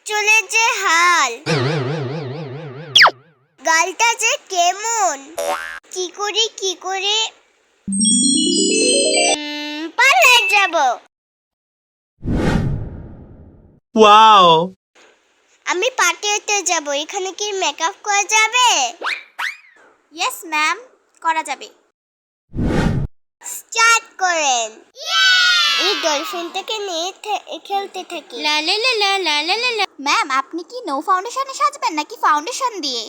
চলে যে হাল, গালটা যে কেমন, কি করে পার্লার যাব। ওয়াও, আমি পার্টিতে যাব, এখানে কি মেকআপ করা যাবে? ইয়েস ম্যাম, করা যাবে। স্টার্ট করেন। এই ডলফিনটাকে নিয়ে খেলতে থাকি। লা লা লা লা লা লা লা লা। ম্যাম, আপনি কি নো ফাউন্ডেশনে সাজবেন নাকি ফাউন্ডেশন দিয়ে?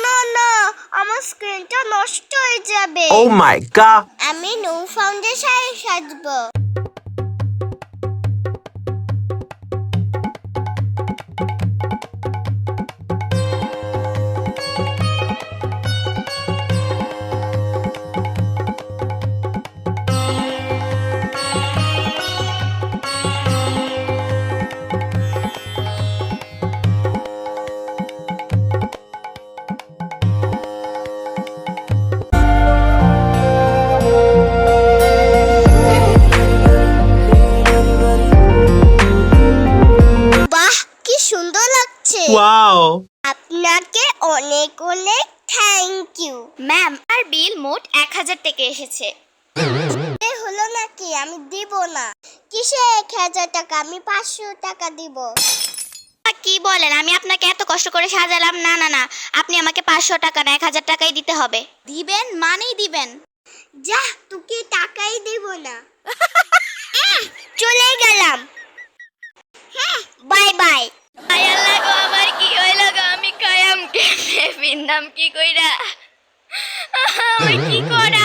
না না, আমার স্ক্রিনটা নষ্ট হয়ে যাবে। oh my god, আমি নো ফাউন্ডেশনে সাজবো। বাহ, কি সুন্দর লাগছে। ওয়াও, আপনাকে অনেক অনেক থ্যাংক ইউ। ম্যাম, আর বিল মোট 1000 টাকা এসেছে। এ হলো নাকি? আমি দিব না। কিসে 1000 টাকা? আমি 500 টাকা দিব। কি বলেন? আমি আপনাকে এত কষ্ট করে সাজালাম। না না না, আপনি আমাকে 500 টাকা না 1000 টাকাই দিতে হবে। দিবেন মানেই দিবেন। যা, তোকে টাকাই দিব না। চলে গেলাম। হ্যাঁ, বাই বাই। আয় আল্লাহ গো, আবার কি হইল গো? আমি কায়াম কেমনে বিন্দাম কি কইরা? আমার কি করা